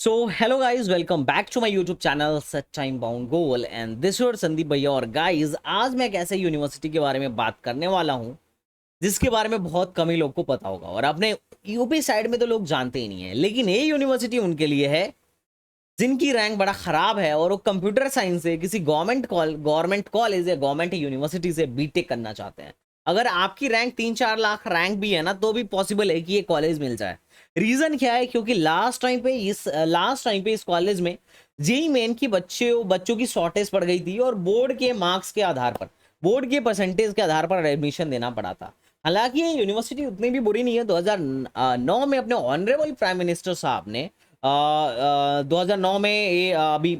So hello guys, welcome back to my YouTube channel such time bound goal and this your Sandeep भैया। और guys, आज मैं एक ऐसे यूनिवर्सिटी के बारे में बात करने वाला हूं जिसके बारे में बहुत कम ही लोग को पता होगा। और अपने यूपी साइड में तो लोग जानते ही नहीं है, लेकिन ये यूनिवर्सिटी उनके लिए है जिनकी रैंक बड़ा खराब है और वो कंप्यूटर साइंस से किसी गवर्नमेंट कॉलेज या गवर्नमेंट यूनिवर्सिटी से बीटेक करना चाहते हैं। अगर आपकी रैंक 3-4 लाख रैंक भी है ना, तो भी पॉसिबल है कि ये कॉलेज मिल जाए। रीजन क्या है? क्योंकि लास्ट टाइम पे इस कॉलेज में जेई मेन की बच्चों की शॉर्टेज पड़ गई थी और बोर्ड के परसेंटेज के आधार पर एडमिशन देना पड़ा था। हालांकि ये यूनिवर्सिटी उतनी भी बुरी नहीं है। 2009 में अपने ऑनरेबल प्राइम मिनिस्टर साहब ने 2009 में ये अभी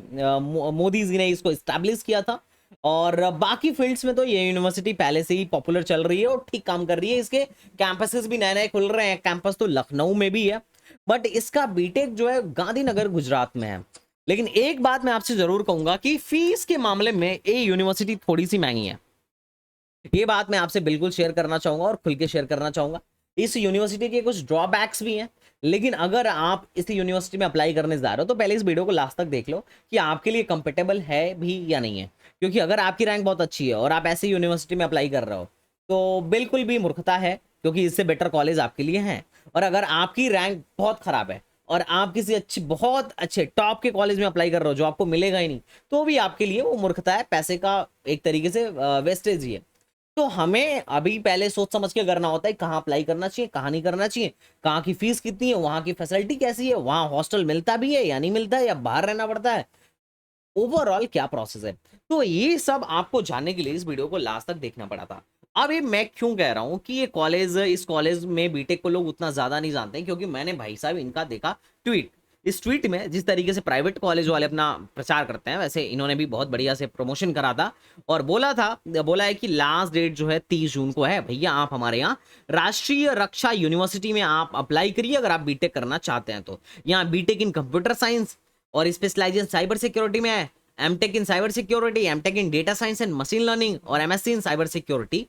मोदी जी ने इसको इस्टेब्लिश किया था। और बाकी फील्ड्स में तो ये यूनिवर्सिटी पहले से ही पॉपुलर चल रही है और ठीक काम कर रही है। इसके कैंपसेस भी नए नए खुल रहे हैं। कैंपस तो लखनऊ में भी है, बट इसका बीटेक जो है गांधीनगर गुजरात में है। लेकिन एक बात मैं आपसे जरूर कहूंगा कि फीस के मामले में ये यूनिवर्सिटी थोड़ी सी महंगी है। ये बात मैं आपसे बिल्कुल शेयर करना चाहूंगा और खुल के शेयर करना चाहूंगा। इस यूनिवर्सिटी के कुछ ड्रॉबैक्स भी हैं, लेकिन अगर आप इस यूनिवर्सिटी में अप्लाई करने जा रहे हो तो पहले इस वीडियो को लास्ट तक देख लो कि आपके लिए कंपेटेबल है भी या नहीं है। क्योंकि अगर आपकी रैंक बहुत अच्छी है और आप ऐसे यूनिवर्सिटी में अप्लाई कर रहे हो तो बिल्कुल भी मूर्खता है, क्योंकि इससे बेटर कॉलेज आपके लिए हैं। और अगर आपकी रैंक बहुत खराब है और आप किसी बहुत अच्छे टॉप के कॉलेज में अप्लाई कर रहे हो जो आपको मिलेगा ही नहीं, तो भी आपके लिए वो मूर्खता है, पैसे का एक तरीके से वेस्टेज ही है। तो हमें अभी पहले सोच समझ के करना होता है कहाँ अप्लाई करना चाहिए, कहाँ नहीं करना चाहिए, कहाँ की फीस कितनी है, वहां की फैसिलिटी कैसी है, वहां हॉस्टल मिलता भी है या नहीं मिलता है, या बाहर रहना पड़ता है, ओवरऑल क्या प्रोसेस है। तो ये सब आपको जानने के लिए इस वीडियो को लास्ट तक देखना पड़ा था। अब ये मैं क्यों कह रहा हूं कि इस कॉलेज में बीटेक को लोग उतना ज्यादा नहीं जानते हैं, क्योंकि मैंने भाई साहब इनका देखा ट्वीट। इस ट्वीट में जिस तरीके से प्राइवेट कॉलेज वाले अपना प्रचार करते हैं, वैसे इन्होंने भी बहुत बढ़िया से प्रमोशन करा था। और बोला है कि लास्ट डेट जो है 30 जून को है। भैया, आप हमारे यहाँ राष्ट्रीय रक्षा यूनिवर्सिटी में आप अप्लाई करिए अगर आप बीटेक करना चाहते हैं तो। यहाँ बीटेक इन कंप्यूटर साइंस और स्पेशलाइजेशन साइबर सिक्योरिटी में है। MTech in cyber security, MTech in data science and machine learning और एमएससी इन साइबर सिक्योरिटी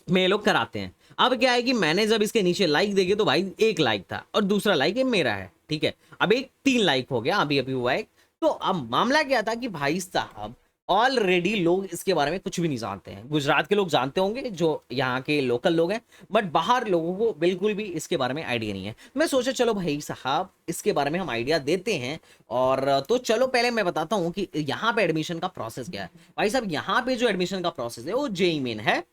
में ये लोग कराते हैं। अब क्या है कि मैंने जब इसके नीचे लाइक देखे तो भाई एक लाइक था और दूसरा लाइक ये मेरा है, ठीक है। अब एक 3 लाइक हो गया, अभी अभी हुआ है। तो अब मामला क्या था कि भाई साहब ऑलरेडी लोग इसके बारे में कुछ भी नहीं जानते हैं। गुजरात के लोग जानते होंगे जो यहाँ के लोकल लोग हैं, बट बाहर लोगों को बिल्कुल भी इसके बारे में आइडिया नहीं है। मैं सोचा चलो भाई साहब इसके बारे में हम आइडिया देते हैं। और तो चलो पहले मैं बताता हूँ कि यहाँ पे एडमिशन का प्रोसेस क्या है। भाई साहब, यहाँ पे जो एडमिशन का प्रोसेस है वो जेई मेन है।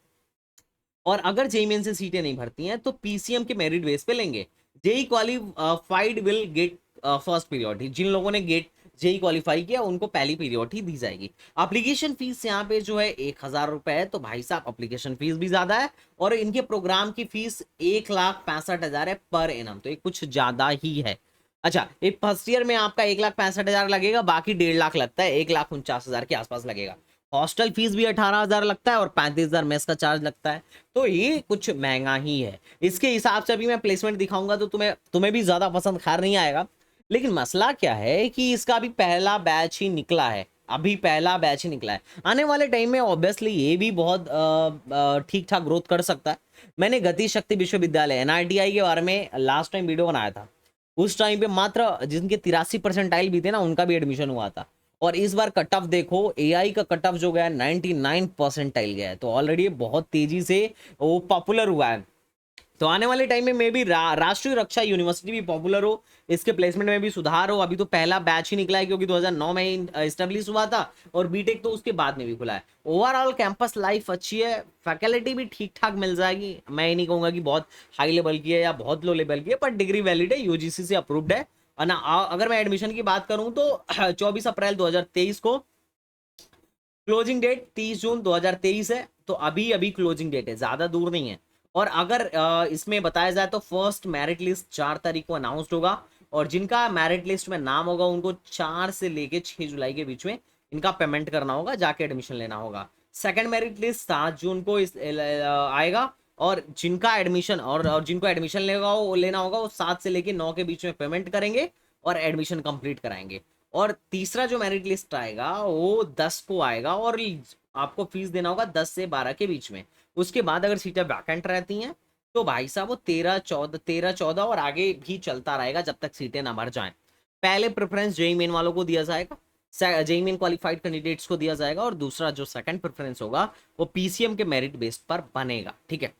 और अगर जेई मेन से सीटें नहीं भरती हैं तो पीसीएम के मेरिट बेस पे लेंगे। JE qualified will get first priority. जिन लोगों ने गेट जेई क्वालिफाई किया उनको पहली पीरियोडिटी दी जाएगी। एप्लीकेशन फीस यहाँ पे जो है 1,000 रुपए है, तो भाई साहब एप्लीकेशन फीस भी ज्यादा है। और इनके प्रोग्राम की फीस 1,65,000 है पर एनम, तो ये कुछ ज्यादा ही है। अच्छा, एक फर्स्ट ईयर में आपका 1,65,000 लगेगा, बाकी 1.5 लाख लगता है, 1,49,000 के आसपास लगेगा। हॉस्टल फीस भी 18,000 लगता है और 35,000 मेस का चार्ज लगता है। तो ये कुछ महंगा ही है। इसके हिसाब से अभी मैं प्लेसमेंट दिखाऊंगा तो तुम्हें भी ज्यादा पसंद खैर नहीं आएगा। लेकिन मसला क्या है कि इसका अभी पहला बैच ही निकला है। अभी पहला बैच ही निकला है। आने वाले टाइम में ऑब्वियसली ये भी बहुत ठीक ठाक ग्रोथ कर सकता है। मैंने गति शक्ति विश्वविद्यालय एनआरटीआई के बारे में लास्ट टाइम वीडियो बनाया था। उस टाइम पे मात्र जिनके 83% भी थे ना, उनका भी एडमिशन हुआ था। और इस बार कट ऑफ देखो, एआई का कट ऑफ जो गया 99% गया है, तो ऑलरेडी बहुत तेजी से वो पॉपुलर हुआ है। तो आने वाले टाइम में मे भी राष्ट्रीय रक्षा यूनिवर्सिटी भी पॉपुलर हो, इसके प्लेसमेंट में भी सुधार हो। अभी तो पहला बैच ही निकला है, क्योंकि 2009 में ही स्टेब्लिश हुआ था और बीटेक तो उसके बाद में भी खुला है। ओवरऑल कैंपस लाइफ अच्छी है, फैकल्टी भी ठीक ठाक मिल जाएगी। मैं ये नहीं कहूंगा कि बहुत हाई लेवल की है या बहुत लो लेवल की है, पर डिग्री वैलिड है, यूजीसी से अप्रूव्ड है। और ना अगर मैं एडमिशन की बात करूं तो 24 अप्रैल 2023 को क्लोजिंग डेट 30 जून 2023 है। तो अभी अभी क्लोजिंग डेट है, ज्यादा दूर नहीं है। और अगर इसमें बताया जाए तो फर्स्ट मेरिट लिस्ट 4 तारीख को अनाउंस्ड होगा। और जिनका मेरिट लिस्ट में नाम होगा उनको 4 से लेके 6 जुलाई के बीच में इनका पेमेंट करना होगा, जाके एडमिशन लेना होगा। सेकंड मेरिट लिस्ट 7 जून को आएगा। और जिनको एडमिशन लेना होगा वो 7 से लेके 9 के बीच में पेमेंट करेंगे और एडमिशन कंप्लीट कराएंगे। और तीसरा जो मेरिट लिस्ट आएगा वो 10 को आएगा और आपको फीस देना होगा 10 से 12 के बीच में। उसके बाद अगर सीटें वैकेंट रहती हैं तो भाई साहब वो 13 14 और आगे भी चलता रहेगा जब तक सीटें ना भर जाएं। पहले प्रेफरेंस जेई मेन वालों को दिया जाएगा, जेई मेन क्वालिफाइड कैंडिडेट्स को दिया जाएगा, और दूसरा जो सेकंड प्रेफरेंस होगा वो पीसीएम के मेरिट बेस पर बनेगा, ठीक है।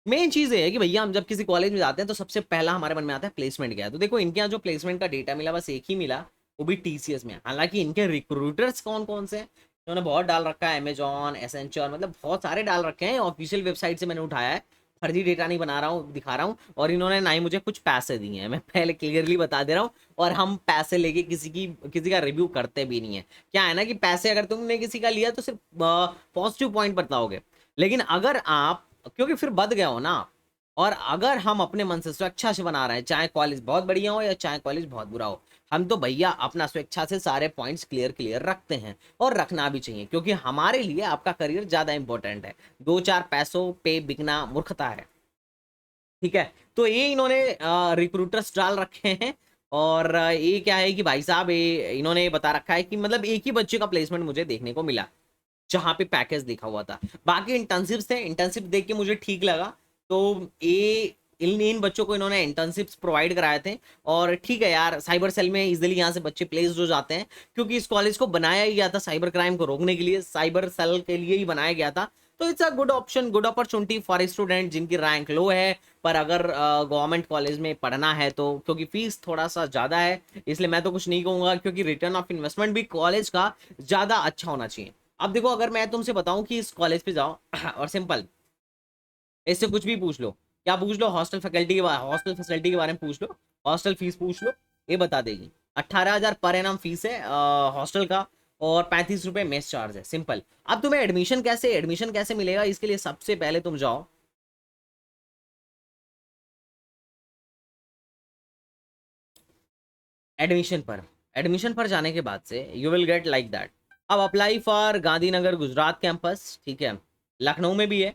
मेन चीज ये है कि भैया हम जब किसी कॉलेज में जाते हैं तो सबसे पहला हमारे मन में आता है प्लेसमेंट क्या है। तो देखो इनके यहाँ जो प्लेसमेंट का डेटा मिला बस एक ही मिला, वो भी टीसीएस में। हालांकि इनके रिक्रूटर्स कौन कौन से हैं, इन्होंने बहुत डाल रखा है, अमेजॉन, एसेंचर, मतलब बहुत सारे डाल रखे हैं। ऑफिशियल वेबसाइट से मैंने उठाया है, फर्जी डेटा नहीं बना रहा हूँ, दिखा रहा हूँ। और इन्होंने ना ही मुझे कुछ पैसे दिए हैं, मैं पहले क्लियरली बता दे रहा हूँ। और हम पैसे लेके किसी का रिव्यू करते भी नहीं है। क्या है ना कि पैसे अगर तुमने किसी का लिया तो सिर्फ पॉजिटिव पॉइंट बताओगे, लेकिन अगर आप, क्योंकि फिर बद गए हो ना आप। और अगर हम अपने मन से स्वेच्छा से बना रहे हैं, चाहे कॉलेज बहुत बढ़िया हो या चाहे कॉलेज बहुत बुरा हो, हम तो भैया अपना स्वेच्छा से सारे पॉइंट्स क्लियर क्लियर रखते हैं, और रखना भी चाहिए, क्योंकि हमारे लिए आपका करियर ज्यादा इंपॉर्टेंट है। दो चार पैसों पे बिकना मूर्खता है, ठीक है। तो ये इन्होंने रिक्रूटर्स डाल रखे हैं। और ये क्या है कि भाई साहब ये इन्होंने बता रखा है कि मतलब एक ही बच्चे का प्लेसमेंट मुझे देखने को मिला जहां पे पैकेज लिखा हुआ था। बाकी इंटर्नशिप्स थे, इंटर्नशिप देख के मुझे ठीक लगा। तो ये इन बच्चों को इन्होंने इंटर्नशिप्स प्रोवाइड कराए थे। और ठीक है यार, साइबर सेल में इजीली यहाँ से बच्चे प्लेस्ड हो जाते हैं, क्योंकि इस कॉलेज को बनाया ही गया था साइबर क्राइम को रोकने के लिए, साइबर सेल के लिए ही बनाया गया था। तो it's a good option, good opportunity for student जिनकी रैंक लो है, पर अगर गवर्नमेंट कॉलेज में पढ़ना है तो, क्योंकि फीस थोड़ा सा ज़्यादा है, इसलिए मैं तो कुछ नहीं कहूँगा, क्योंकि रिटर्न ऑफ इन्वेस्टमेंट भी कॉलेज का ज़्यादा अच्छा होना चाहिए। अब देखो अगर मैं तुमसे बताऊं कि इस कॉलेज पे जाओ और सिंपल इससे कुछ भी पूछ लो, क्या पूछ लो, हॉस्टल फैसिलिटी के बारे में पूछ लो, हॉस्टल फीस पूछ लो, ये बता देगी। 18,000 पर एनम फीस है हॉस्टल का, और 35 रुपए मेस चार्ज है, सिंपल। अब तुम्हें एडमिशन कैसे मिलेगा, इसके लिए सबसे पहले तुम जाओ एडमिशन पर जाने के बाद से you will get like that. अब apply for Gandhinagar Gujarat campus, ठीक है। लखनऊ में भी है,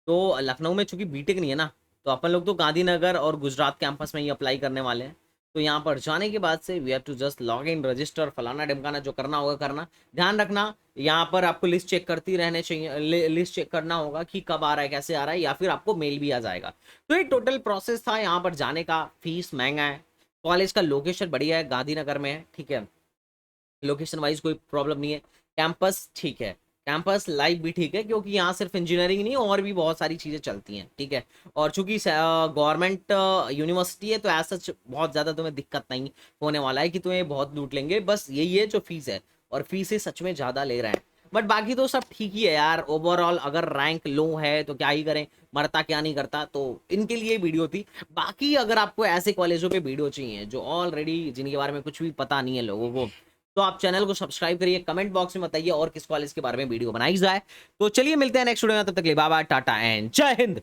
तो लखनऊ में चूंकि बीटेक नहीं है ना, तो अपन लोग तो गांधीनगर और गुजरात कैंपस में ही अप्लाई करने वाले हैं। तो यहाँ पर जाने के बाद से we have to just log in, register, फलाना ढिमकाना, जो करना होगा करना। ध्यान रखना यहाँ पर आपको लिस्ट चेक करती रहने चाहिए, लिस्ट चेक करना होगा कि कब आ रहा है, कैसे आ रहा है, या फिर आपको मेल भी आ जाएगा। तो ये टोटल प्रोसेस था यहाँ पर जाने का। फीस महंगा है, कॉलेज का लोकेशन बढ़िया है, गांधीनगर में है, ठीक है। लोकेशन वाइज कोई प्रॉब्लम नहीं है। कैंपस ठीक है, कैंपस लाइफ भी ठीक है, क्योंकि यहाँ सिर्फ इंजीनियरिंग नहीं और भी बहुत सारी चीज़ें चलती हैं, ठीक है। और चूंकि गवर्नमेंट यूनिवर्सिटी है, तो ऐसा बहुत ज़्यादा तुम्हें दिक्कत नहीं होने वाला है कि तुम्हें बहुत लूट लेंगे। बस यही है जो फीस है, और फीस ही सच में ज़्यादा ले रहे हैं। बट बाकी तो सब ठीक ही है यार, ओवरऑल अगर रैंक लो है तो क्या ही करें, मरता क्या नहीं करता। तो इनके लिए वीडियो थी। बाकी अगर आपको ऐसे कॉलेजों पे वीडियो चाहिए जो ऑलरेडी जिनके बारे में कुछ भी पता नहीं है लोगों को, तो आप चैनल को सब्सक्राइब करिए, कमेंट बॉक्स में बताइए और किस कॉलेज के बारे में वीडियो बनाई जाए। तो चलिए मिलते हैं नेक्स्ट वीडियो में, तब तक के लिए बाय बाय, टाटा एंड जय हिंद।